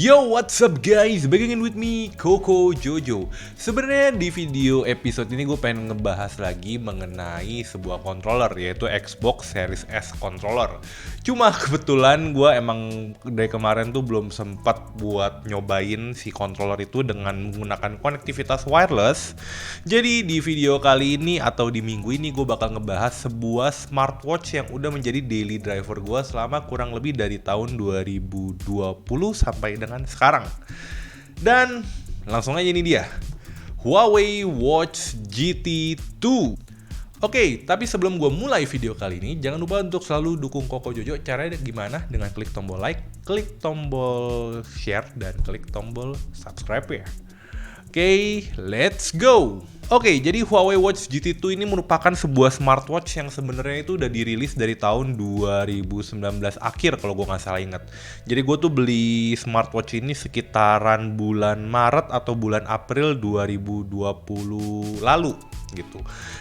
Yo, what's up guys? Back again with me, Koko Jojo. Sebenarnya di video episode ini gue pengen ngebahas lagi mengenai sebuah controller, yaitu Xbox Series S controller. Cuma kebetulan gue emang dari kemarin tuh belum sempat buat nyobain si controller itu dengan menggunakan konektivitas wireless. Jadi di video kali ini atau di minggu ini gue bakal ngebahas sebuah smartwatch yang udah menjadi daily driver gue selama kurang lebih dari tahun 2020 sampai dengan sekarang. Dan langsung aja ini dia, Huawei Watch GT 2. Oke, tapi sebelum gue mulai video kali ini, jangan lupa untuk selalu dukung Koko Jojo. Caranya gimana? Dengan klik tombol like, klik tombol share, dan klik tombol subscribe ya. Oke, let's go! Oke, jadi Huawei Watch GT 2 ini merupakan sebuah smartwatch yang sebenarnya itu udah dirilis dari tahun 2019 akhir kalau gue nggak salah ingat. Jadi gue tuh beli smartwatch ini sekitaran bulan Maret atau bulan April 2020 lalu gitu.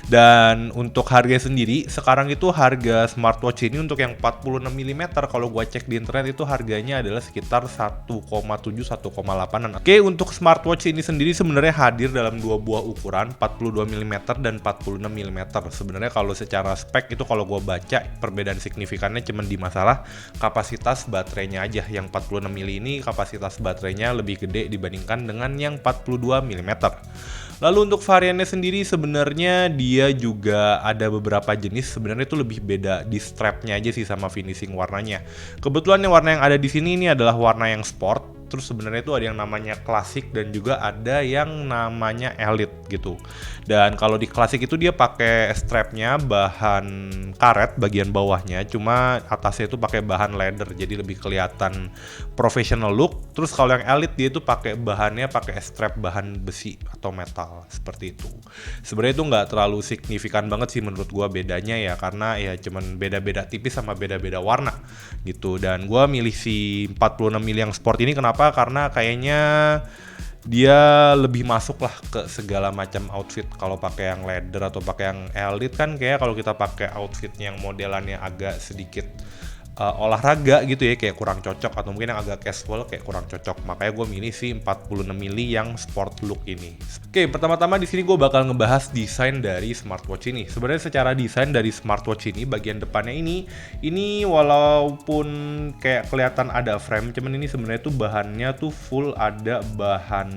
Dan untuk harga sendiri, sekarang itu harga smartwatch ini untuk yang 46 mm kalau gue cek di internet itu harganya adalah sekitar 1,7-1,8an. Oke, untuk smartwatch ini sendiri sebenarnya hadir dalam dua buah ukuran, 42 mm dan 46 mm. Sebenarnya kalau secara spek itu kalau gue baca perbedaan signifikannya cuma di masalah kapasitas baterainya aja. Yang 46 mm ini kapasitas baterainya lebih gede dibandingkan dengan yang 42 mm. Lalu untuk variannya sendiri sebenarnya dia juga ada beberapa jenis, sebenarnya itu lebih beda di strapnya aja sih sama finishing warnanya. Kebetulan yang warna yang ada di sini ini adalah warna yang sport. Terus sebenarnya itu ada yang namanya klasik dan juga ada yang namanya elite gitu. Dan kalau di klasik itu dia pakai strapnya bahan karet bagian bawahnya, cuma atasnya itu pakai bahan leather jadi lebih kelihatan professional look. Terus kalau yang elite dia itu bahannya pakai strap bahan besi atau metal seperti itu. Sebenarnya itu nggak terlalu signifikan banget sih menurut gua bedanya ya, karena ya cuman beda-beda tipis sama beda-beda warna gitu. Dan gua milih si 46 mili yang sport ini kenapa? Karena kayaknya dia lebih masuk lah ke segala macam outfit. Kalau pakai yang leather atau pakai yang elite kan kayak kalau kita pakai outfit yang modelannya agak sedikit olahraga gitu ya, kayak kurang cocok, atau mungkin yang agak casual kayak kurang cocok. Makanya gue milih si 46 mili yang sport look ini. Oke, pertama-tama di sini gue bakal ngebahas desain dari smartwatch ini. Sebenarnya secara desain dari smartwatch ini, bagian depannya ini walaupun kayak kelihatan ada frame, cuman ini sebenarnya tuh bahannya tuh full ada bahan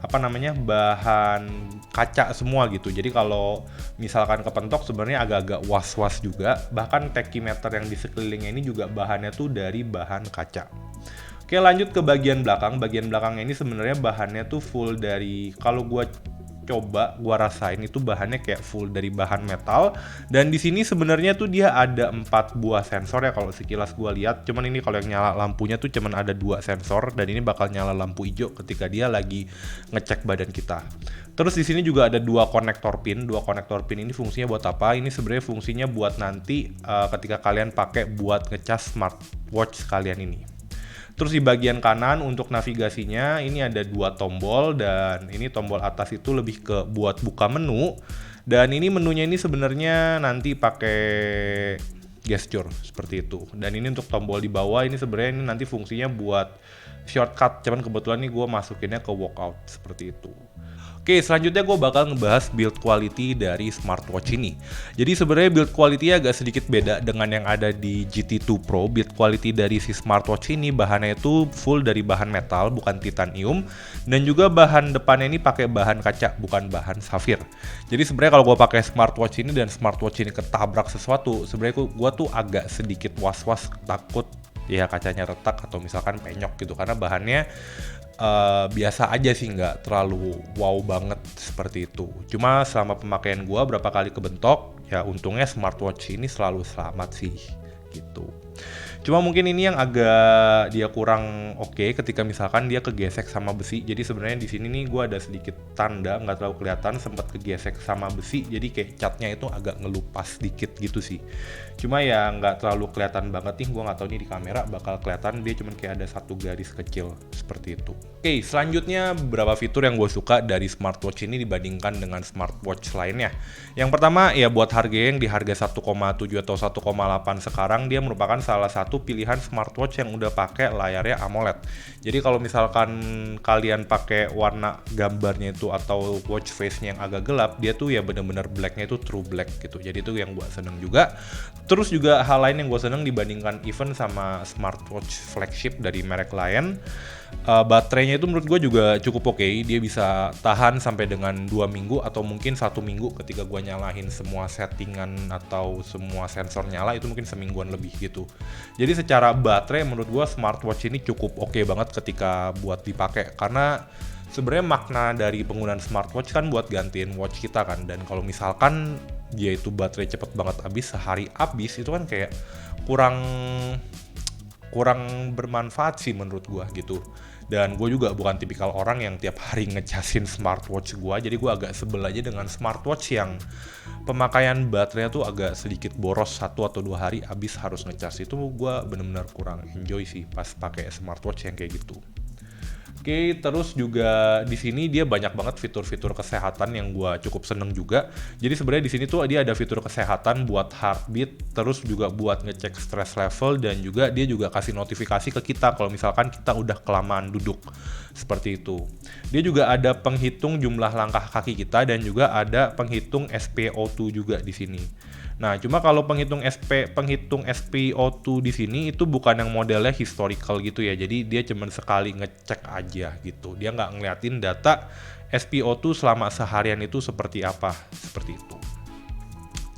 bahan kaca semua gitu. Jadi kalau misalkan kepentok sebenarnya agak-agak was-was juga. Bahkan tachymeter yang di sekelilingnya ini juga bahannya tuh dari bahan kaca. Oke, lanjut ke bagian belakang. Bagian belakangnya ini sebenarnya bahannya tuh full dari, kalau gua rasain itu bahannya kayak full dari bahan metal. Dan di sini sebenarnya tuh dia ada 4 buah sensor ya kalau sekilas gua lihat. Cuman ini kalau yang nyala lampunya tuh cuman ada 2 sensor, dan ini bakal nyala lampu hijau ketika dia lagi ngecek badan kita. Terus di sini juga ada 2 konektor pin. 2 konektor pin ini fungsinya buat apa? Ini sebenarnya fungsinya buat nanti ketika kalian pakai buat ngecas smartwatch kalian ini. Terus di bagian kanan untuk navigasinya ini ada 2 tombol, dan ini tombol atas itu lebih ke buat buka menu, dan ini menunya ini sebenarnya nanti pakai gesture seperti itu. Dan ini untuk tombol di bawah ini sebenarnya ini nanti fungsinya buat shortcut, cuman kebetulan nih gue masukinnya ke walkout seperti itu. Oke, selanjutnya gue bakal ngebahas build quality dari smartwatch ini. Jadi sebenarnya build quality agak sedikit beda dengan yang ada di GT2 Pro. Build quality dari si smartwatch ini bahannya itu full dari bahan metal, bukan titanium. Dan juga bahan depannya ini pakai bahan kaca, bukan bahan safir. Jadi sebenarnya kalau gue pakai smartwatch ini dan smartwatch ini ketabrak sesuatu, sebenarnya gue tuh agak sedikit was-was, takut ya kacanya retak atau misalkan penyok gitu, karena bahannya biasa aja sih, nggak terlalu wow banget seperti itu. Cuma selama pemakaian gua berapa kali kebentok, ya untungnya smartwatch ini selalu selamat sih gitu. Cuma mungkin ini yang agak dia kurang oke ketika misalkan dia kegesek sama besi. Jadi sebenarnya di sini nih gue ada sedikit tanda, nggak terlalu kelihatan, sempat kegesek sama besi. Jadi kayak catnya itu agak ngelupas sedikit gitu sih. Cuma ya nggak terlalu kelihatan banget nih. Gue nggak tahu nih di kamera bakal kelihatan, dia cuman kayak ada 1 garis kecil seperti itu. Oke, selanjutnya beberapa fitur yang gue suka dari smartwatch ini dibandingkan dengan smartwatch lainnya. Yang pertama ya buat harga yang di harga 1,7 atau 1,8 sekarang, dia merupakan salah satu satu pilihan smartwatch yang udah pakai layarnya AMOLED. Jadi kalau misalkan kalian pakai warna gambarnya itu atau watch face-nya yang agak gelap, dia tuh ya bener-bener black-nya itu true black gitu. Jadi itu yang gue seneng juga. Terus juga hal lain yang gue seneng dibandingkan even sama smartwatch flagship dari merek lain, baterainya itu menurut gue juga cukup oke. Dia bisa tahan sampai dengan 2 minggu atau mungkin 1 minggu ketika gue nyalain semua settingan atau semua sensor nyala, itu mungkin semingguan lebih gitu. Jadi secara baterai menurut gue smartwatch ini cukup oke banget ketika buat dipakai, karena sebenarnya makna dari penggunaan smartwatch kan buat gantiin watch kita kan, dan kalau misalkan dia itu baterai cepet banget habis, sehari habis, itu kan kayak kurang bermanfaat sih menurut gua gitu. Dan gue juga bukan tipikal orang yang tiap hari ngecasin smartwatch gua, jadi gua agak sebel aja dengan smartwatch yang pemakaian baterainya tuh agak sedikit boros, 1 atau 2 hari habis harus ngecas. Itu gua bener-bener kurang enjoy sih pas pakai smartwatch yang kayak gitu. Oke, terus juga di sini dia banyak banget fitur-fitur kesehatan yang gua cukup seneng juga. Jadi sebenarnya di sini tuh dia ada fitur kesehatan buat heartbeat, terus juga buat ngecek stress level, dan juga dia juga kasih notifikasi ke kita kalau misalkan kita udah kelamaan duduk. Seperti itu. Dia juga ada penghitung jumlah langkah kaki kita, dan juga ada penghitung SpO2 juga di sini. Nah, cuma kalau penghitung SpO2 di sini itu bukan yang modelnya historical gitu ya. Jadi dia cuma sekali ngecek aja gitu. Dia nggak ngeliatin data SpO2 selama seharian itu seperti apa, seperti itu.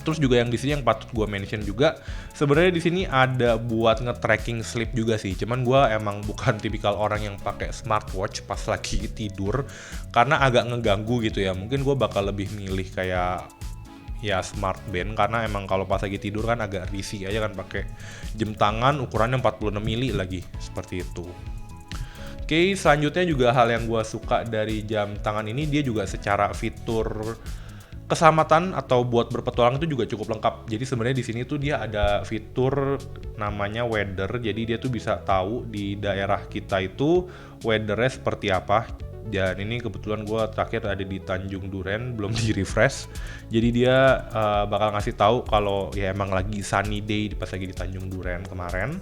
Terus juga yang di sini yang patut gue mention juga, sebenarnya di sini ada buat nge-tracking sleep juga sih. Cuman gue emang bukan tipikal orang yang pakai smartwatch pas lagi tidur karena agak ngeganggu gitu ya. Mungkin gue bakal lebih milih kayak ya smart band, karena emang kalau pas lagi tidur kan agak risih aja kan pakai jam tangan ukurannya 46 mili lagi, seperti itu. Oke, selanjutnya juga hal yang gue suka dari jam tangan ini, dia juga secara fitur keselamatan atau buat berpetualang itu juga cukup lengkap. Jadi sebenarnya di sini tuh dia ada fitur namanya weather. Jadi dia tuh bisa tahu di daerah kita itu weathernya seperti apa. Dan ini kebetulan gue terakhir ada di Tanjung Duren, belum di refresh. Jadi dia bakal ngasih tahu kalau ya emang lagi sunny day pas lagi di Tanjung Duren kemarin.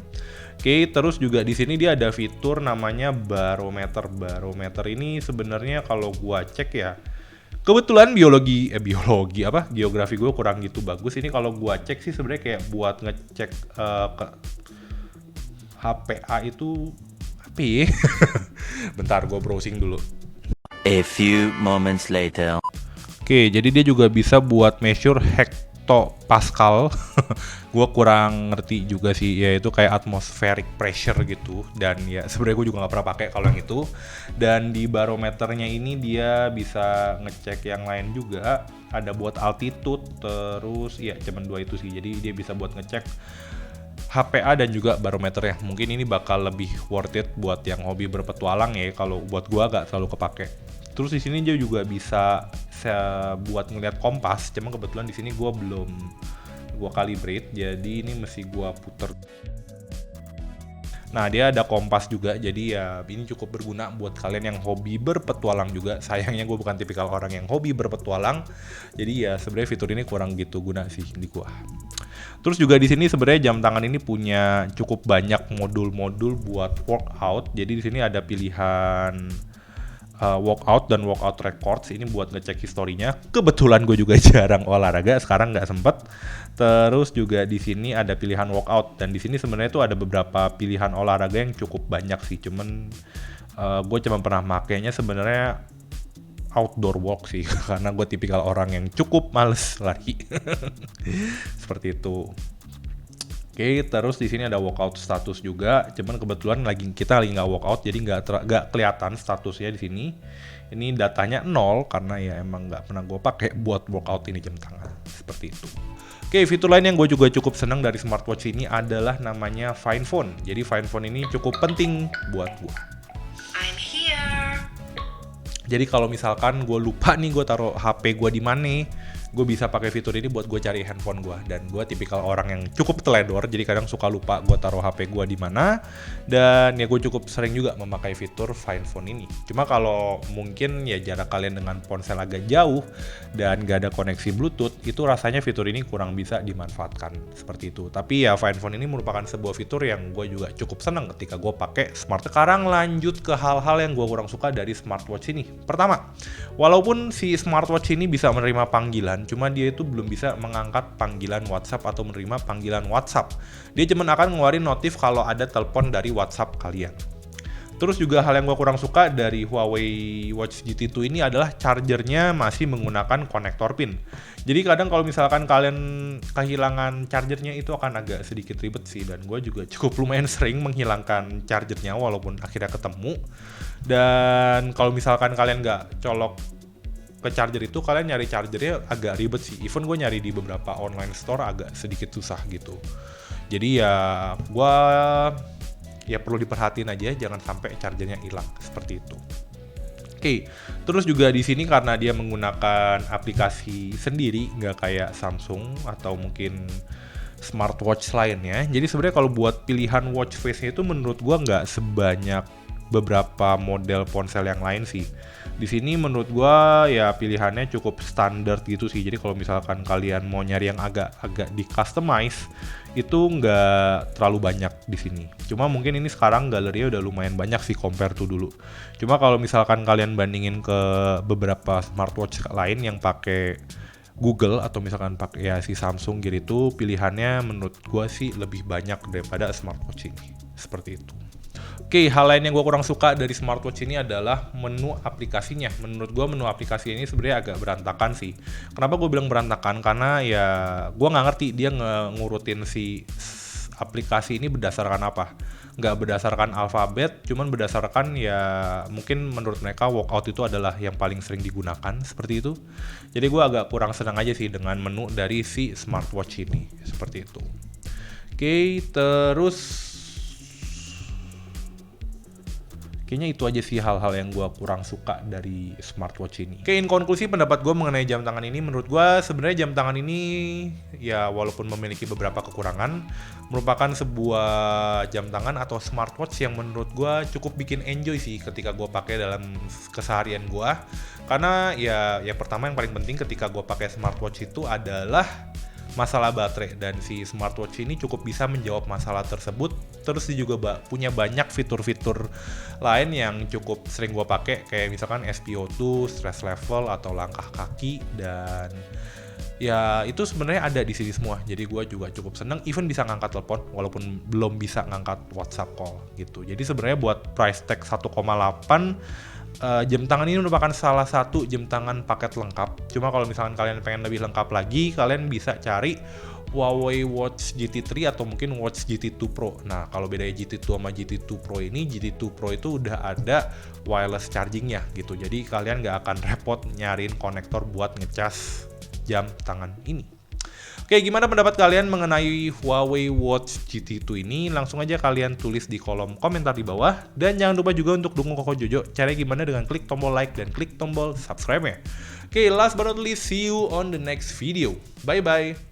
Oke, terus juga di sini dia ada fitur namanya barometer. Barometer ini sebenarnya kalau gue cek ya, kebetulan geografi gue kurang gitu bagus. Ini kalau gue cek sih sebenarnya kayak buat ngecek ke HPA itu tapi bentar gue browsing dulu. A few moments later. Oke, jadi dia juga bisa buat measure hektopascal. Gue kurang ngerti juga sih, ya itu kayak atmospheric pressure gitu. Dan ya sebenarnya gue juga nggak pernah pakai kalau yang itu. Dan di barometernya ini dia bisa ngecek yang lain juga. Ada buat altitude, terus ya cuman 2 itu sih. Jadi dia bisa buat ngecek HPA dan juga barometer ya. Mungkin ini bakal lebih worth it buat yang hobi berpetualang ya. Kalau buat gua gak selalu kepake. Terus di sini dia juga bisa buat ngeliat kompas. Cuma kebetulan di sini gua belum calibrate, jadi ini mesti gua puter. Nah, dia ada kompas juga, jadi ya ini cukup berguna buat kalian yang hobi berpetualang juga. Sayangnya gue bukan tipikal orang yang hobi berpetualang, jadi ya sebenarnya fitur ini kurang gitu guna sih di gua. Terus juga di sini sebenarnya jam tangan ini punya cukup banyak modul-modul buat workout. Jadi di sini ada pilihan workout dan workout records, ini buat ngecek historinya. Kebetulan gue juga jarang olahraga, sekarang nggak sempet. Terus juga di sini ada pilihan workout, dan di sini sebenarnya itu ada beberapa pilihan olahraga yang cukup banyak sih. Cuman gue cuma pernah makainya sebenarnya outdoor walk sih, karena gue tipikal orang yang cukup males lari. Seperti itu. Oke, terus di sini ada workout status juga. Cuman kebetulan kita lagi nggak workout, jadi nggak kelihatan statusnya di sini. Ini datanya 0 karena ya emang nggak pernah gue pakai buat workout ini jam tangan. Seperti itu. Oke, fitur lain yang gue juga cukup seneng dari smartwatch ini adalah namanya Find Phone. Jadi Find Phone ini cukup penting buat gue. I'm here. Jadi kalau misalkan gue lupa nih gue taruh HP gue di mana, gue bisa pakai fitur ini buat gue cari handphone gue. Dan gue tipikal orang yang cukup teledor, jadi kadang suka lupa gue taruh HP gue di mana. Dan ya gue cukup sering juga memakai fitur Find Phone ini. Cuma kalau mungkin ya jarak kalian dengan ponsel agak jauh dan gak ada koneksi Bluetooth, itu rasanya fitur ini kurang bisa dimanfaatkan seperti itu. Tapi ya Find Phone ini merupakan sebuah fitur yang gue juga cukup senang ketika gue pakai smart. Sekarang lanjut ke hal-hal yang gue kurang suka dari smartwatch ini. Pertama, walaupun si smartwatch ini bisa menerima panggilan, cuma dia itu belum bisa mengangkat panggilan WhatsApp atau menerima panggilan WhatsApp. Dia cuma akan ngeluarin notif kalau ada telepon dari WhatsApp kalian. Terus juga hal yang gue kurang suka dari Huawei Watch GT2 ini adalah chargernya masih menggunakan konektor pin. Jadi kadang kalau misalkan kalian kehilangan chargernya itu akan agak sedikit ribet sih. Dan gue juga cukup lumayan sering menghilangkan chargernya walaupun akhirnya ketemu. Dan kalau misalkan kalian nggak colok ke charger itu, kalian nyari chargernya agak ribet sih. Even gue nyari di beberapa online store agak sedikit susah gitu. Jadi ya gue perlu diperhatiin aja, jangan sampai chargernya hilang seperti itu. Oke, terus juga di sini karena dia menggunakan aplikasi sendiri, nggak kayak Samsung atau mungkin smartwatch lainnya. Jadi sebenarnya kalau buat pilihan watch face-nya itu menurut gua nggak sebanyak beberapa model ponsel yang lain sih. Di sini menurut gua ya pilihannya cukup standar gitu sih. Jadi kalau misalkan kalian mau nyari yang agak di customize, itu nggak terlalu banyak di sini. Cuma mungkin ini sekarang galerinya udah lumayan banyak sih compare to dulu. Cuma kalau misalkan kalian bandingin ke beberapa smartwatch lain yang pakai Google atau misalkan pakai ya si Samsung gitu, pilihannya menurut gua sih lebih banyak daripada smartwatch ini. Seperti itu. Oke, hal lain yang gue kurang suka dari smartwatch ini adalah menu aplikasinya. Menurut gue menu aplikasi ini sebenarnya agak berantakan sih. Kenapa gue bilang berantakan? Karena ya gue nggak ngerti dia ngurutin si aplikasi ini berdasarkan apa. Nggak berdasarkan alfabet, cuman berdasarkan ya mungkin menurut mereka workout itu adalah yang paling sering digunakan, seperti itu. Jadi gue agak kurang senang aja sih dengan menu dari si smartwatch ini, seperti itu. Oke, terus kayaknya itu aja sih hal-hal yang gue kurang suka dari smartwatch ini. Oke, in konklusi pendapat gue mengenai jam tangan ini, menurut gue sebenarnya jam tangan ini ya walaupun memiliki beberapa kekurangan, merupakan sebuah jam tangan atau smartwatch yang menurut gue cukup bikin enjoy sih ketika gue pakai dalam keseharian gue. Karena ya pertama yang paling penting ketika gue pakai smartwatch itu adalah masalah baterai, dan si smartwatch ini cukup bisa menjawab masalah tersebut. Terus dia juga punya banyak fitur-fitur lain yang cukup sering gue pakai, kayak misalkan SpO2, stress level atau langkah kaki, dan ya itu sebenarnya ada di sini semua. Jadi gue juga cukup seneng, even bisa ngangkat telepon walaupun belum bisa ngangkat WhatsApp call gitu. Jadi sebenarnya buat price tag 1,8, jam tangan ini merupakan salah satu jam tangan paket lengkap. Cuma kalau misalkan kalian pengen lebih lengkap lagi, kalian bisa cari Huawei Watch GT3 atau mungkin Watch GT2 Pro. Nah, kalau bedanya GT2 sama GT2 Pro ini, GT2 Pro itu udah ada wireless chargingnya gitu. Jadi kalian nggak akan repot nyariin konektor buat ngecas jam tangan ini. Oke, gimana pendapat kalian mengenai Huawei Watch GT2 ini? Langsung aja kalian tulis di kolom komentar di bawah. Dan jangan lupa juga untuk dukung Koko Jojo. Caranya gimana? Dengan klik tombol like dan klik tombol subscribe-nya. Oke, last but not least, see you on the next video. Bye-bye.